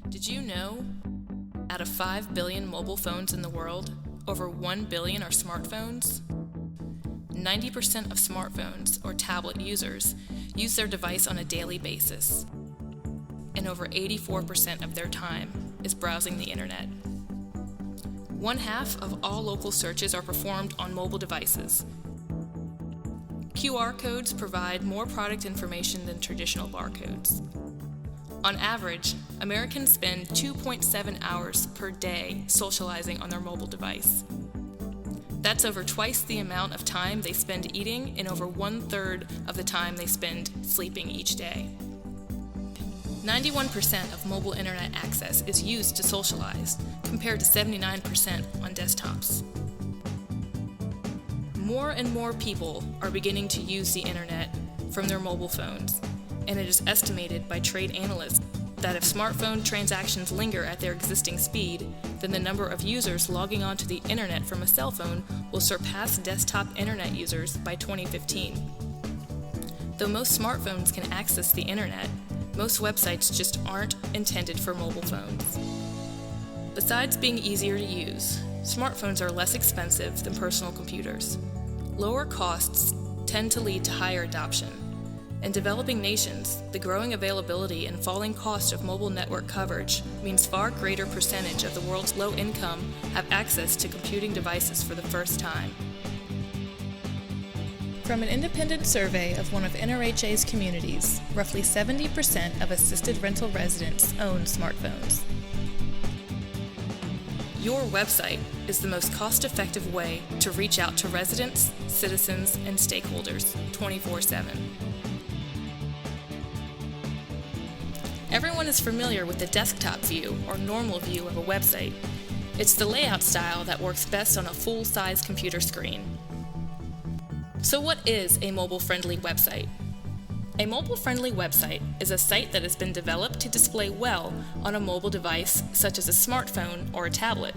Did you know? Out of 5 billion mobile phones in the world, over 1 billion are smartphones. 90% of smartphones or tablet users use their device on a daily basis, and over 84% of their time is browsing the internet. 1/2 of all local searches are performed on mobile devices. QR codes provide more product information than traditional barcodes. On average, Americans spend 2.7 hours per day socializing on their mobile device. That's over twice the amount of time they spend eating and over 1/3 of the time they spend sleeping each day. 91% of mobile internet access is used to socialize, compared to 79% on desktops. More and more people are beginning to use the internet from their mobile phones, and it is estimated by trade analysts that if smartphone transactions linger at their existing speed, then the number of users logging onto the internet from a cell phone will surpass desktop internet users by 2015. Though most smartphones can access the internet, most websites just aren't intended for mobile phones. Besides being easier to use, smartphones are less expensive than personal computers. Lower costs tend to lead to higher adoption. In developing nations, the growing availability and falling cost of mobile network coverage means far greater percentage of the world's low income have access to computing devices for the first time. From an independent survey of one of NRHA's communities, roughly 70% of assisted rental residents own smartphones. Your website is the most cost-effective way to reach out to residents, citizens, and stakeholders 24/7. Everyone is familiar with the desktop view or normal view of a website. It's the layout style that works best on a full-size computer screen. So what is a mobile-friendly website? A mobile-friendly website is a site that has been developed to display well on a mobile device such as a smartphone or a tablet.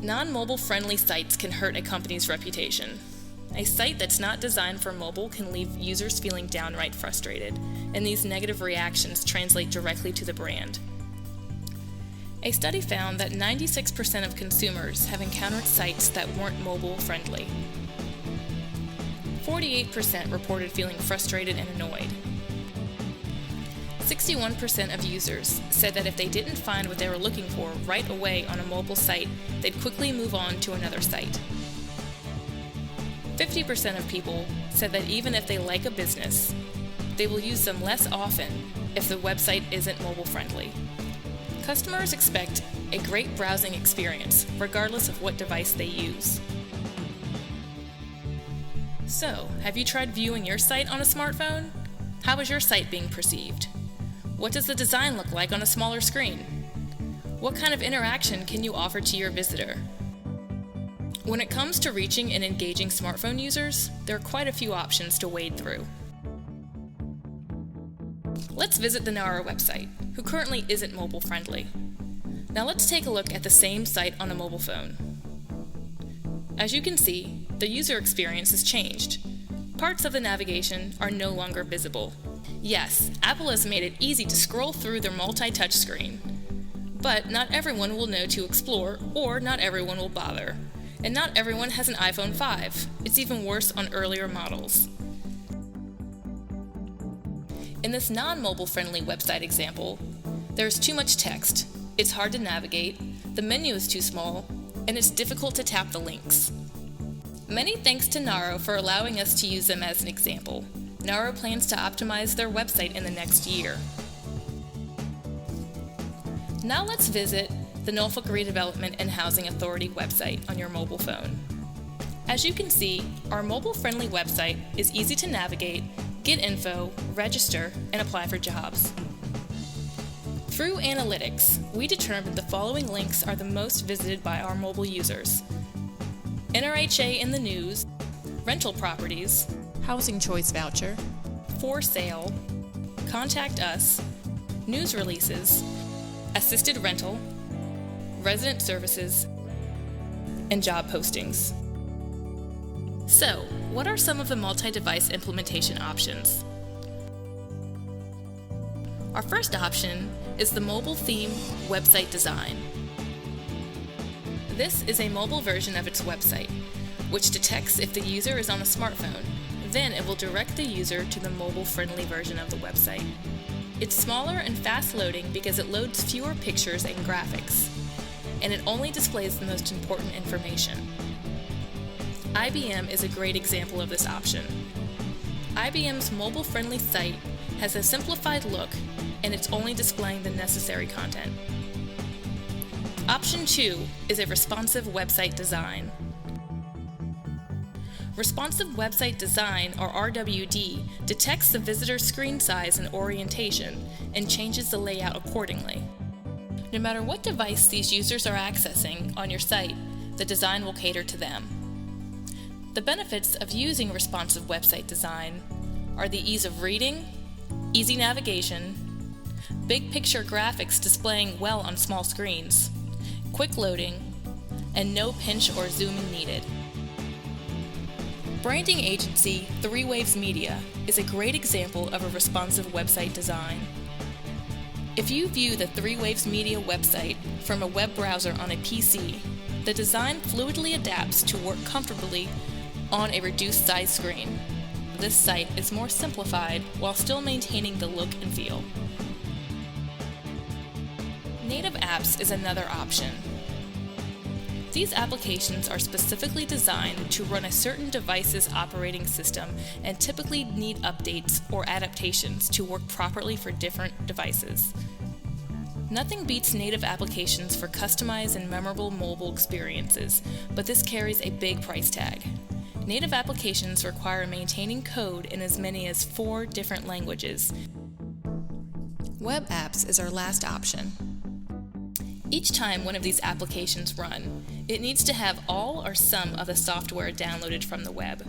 Non-mobile friendly sites can hurt a company's reputation. A site that's not designed for mobile can leave users feeling downright frustrated, and these negative reactions translate directly to the brand. A study found that 96% of consumers have encountered sites that weren't mobile friendly. 48% reported feeling frustrated and annoyed. 61% of users said that if they didn't find what they were looking for right away on a mobile site, they'd quickly move on to another site. 50% of people said that even if they like a business, they will use them less often if the website isn't mobile friendly. Customers expect a great browsing experience, regardless of what device they use. So, have you tried viewing your site on a smartphone? How is your site being perceived? What does the design look like on a smaller screen? What kind of interaction can you offer to your visitor? When it comes to reaching and engaging smartphone users, there are quite a few options to wade through. Let's visit the Naro website, who currently isn't mobile friendly. Now let's take a look at the same site on a mobile phone. As you can see, the user experience has changed. Parts of the navigation are no longer visible. Yes, Apple has made it easy to scroll through their multi-touch screen. But not everyone will know to explore, or not everyone will bother. And not everyone has an iPhone 5. It's even worse on earlier models. In this non-mobile friendly website example, there's too much text, it's hard to navigate, the menu is too small, and it's difficult to tap the links. Many thanks to Naro for allowing us to use them as an example. Naro plans to optimize their website in the next year. Now let's visit the Norfolk Redevelopment and Housing Authority website on your mobile phone. As you can see, our mobile-friendly website is easy to navigate, get info, register, and apply for jobs. Through analytics, we determined the following links are the most visited by our mobile users: NRHA in the news, rental properties, housing choice voucher, for sale, contact us, news releases, assisted rental, resident services, and job postings. So, what are some of the multi-device implementation options? Our first option is the mobile theme website design. This is a mobile version of its website, which detects if the user is on a smartphone. Then it will direct the user to the mobile-friendly version of the website. It's smaller and fast loading because it loads fewer pictures and graphics, and it only displays the most important information. IBM is a great example of this option. IBM's mobile-friendly site has a simplified look, and it's only displaying the necessary content. Option 2 is a responsive website design. Responsive Website Design, or RWD, detects the visitor's screen size and orientation and changes the layout accordingly. No matter what device these users are accessing on your site, the design will cater to them. The benefits of using responsive website design are the ease of reading, easy navigation, big picture graphics displaying well on small screens, quick loading, and no pinch or zooming needed. Branding agency 3 Waves Media is a great example of a responsive website design. If you view the 3 Waves Media website from a web browser on a PC, the design fluidly adapts to work comfortably on a reduced size screen. This site is more simplified while still maintaining the look and feel. Native apps is another option. These applications are specifically designed to run a certain device's operating system and typically need updates or adaptations to work properly for different devices. Nothing beats native applications for customized and memorable mobile experiences, but this carries a big price tag. Native applications require maintaining code in as many as 4 different languages. Web apps is our last option. Each time one of these applications run, it needs to have all or some of the software downloaded from the web.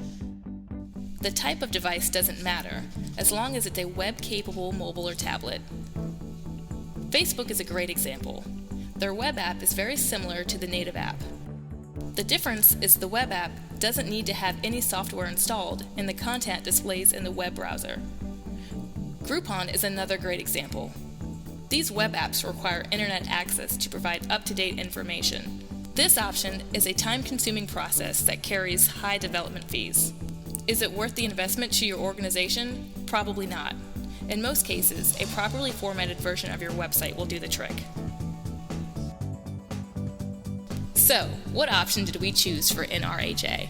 The type of device doesn't matter, as long as it's a web-capable mobile or tablet. Facebook is a great example. Their web app is very similar to the native app. The difference is the web app doesn't need to have any software installed, and the content displays in the web browser. Groupon is another great example. These web apps require internet access to provide up-to-date information. This option is a time-consuming process that carries high development fees. Is it worth the investment to your organization? Probably not. In most cases, a properly formatted version of your website will do the trick. So, what option did we choose for NRHA?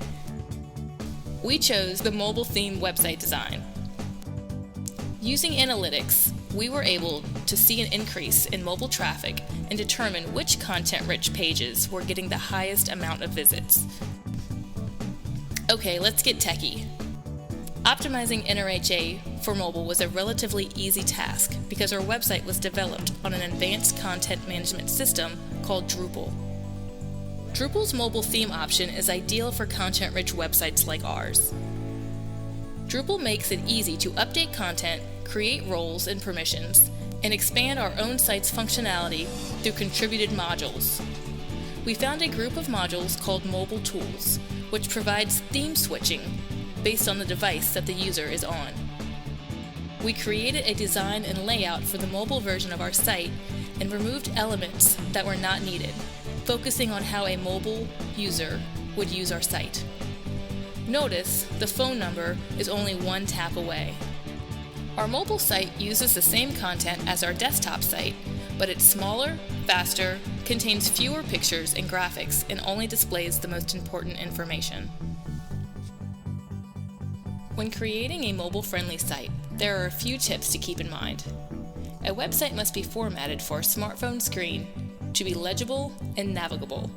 We chose the mobile theme website design. Using analytics, we were able to see an increase in mobile traffic and determine which content-rich pages were getting the highest amount of visits. Okay, let's get techie. Optimizing NRHA for mobile was a relatively easy task because our website was developed on an advanced content management system called Drupal. Drupal's mobile theme option is ideal for content-rich websites like ours. Drupal makes it easy to update content, create roles and permissions, and expand our own site's functionality through contributed modules. We found a group of modules called Mobile Tools, which provides theme switching based on the device that the user is on. We created a design and layout for the mobile version of our site and removed elements that were not needed, focusing on how a mobile user would use our site. Notice the phone number is only 1 tap away. Our mobile site uses the same content as our desktop site, but it's smaller, faster, contains fewer pictures and graphics, and only displays the most important information. When creating a mobile-friendly site, there are a few tips to keep in mind. A website must be formatted for a smartphone screen to be legible and navigable.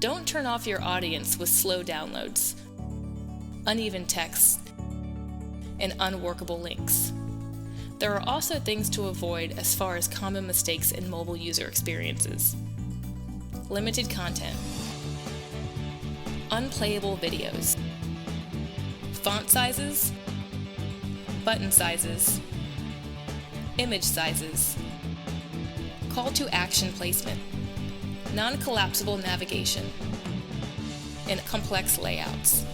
Don't turn off your audience with slow downloads, uneven text, and unworkable links. There are also things to avoid as far as common mistakes in mobile user experiences. Limited content, unplayable videos, font sizes, button sizes, image sizes, call to action placement, non-collapsible navigation, and complex layouts.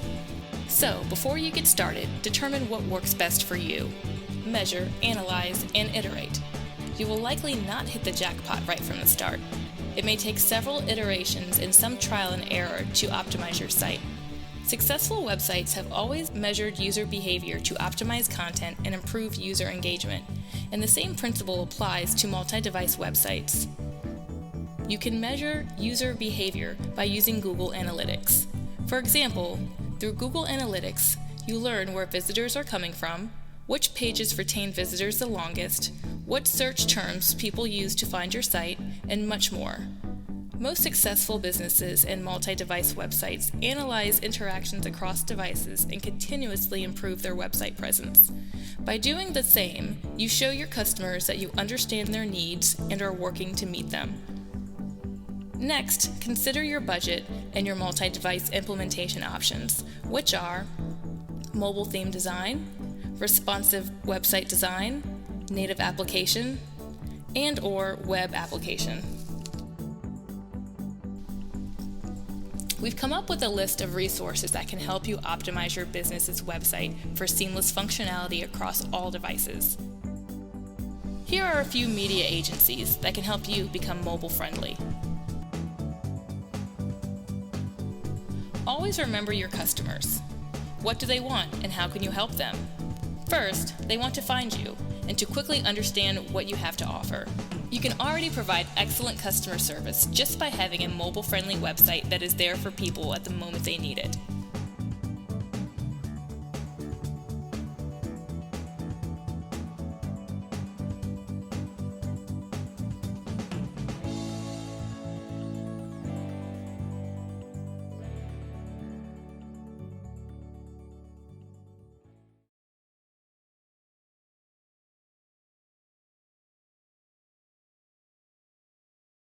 So, before you get started, determine what works best for you. measure, analyze, and iterate. You will likely not hit the jackpot right from the start. It may take several iterations and some trial and error to optimize your site. Successful websites have always measured user behavior to optimize content and improve user engagement, and the same principle applies to multi-device websites. You can measure user behavior by using Google Analytics. For example, through Google Analytics, you learn where visitors are coming from, which pages retain visitors the longest, what search terms people use to find your site, and much more. Most successful businesses and multi-device websites analyze interactions across devices and continuously improve their website presence. By doing the same, you show your customers that you understand their needs and are working to meet them. Next, consider your budget and your multi-device implementation options, which are mobile theme design, responsive website design, native application, and/or web application. We've come up with a list of resources that can help you optimize your business's website for seamless functionality across all devices. Here are a few media agencies that can help you become mobile friendly. Always remember your customers. What do they want and how can you help them? First, they want to find you and to quickly understand what you have to offer. You can already provide excellent customer service just by having a mobile-friendly website that is there for people at the moment they need it.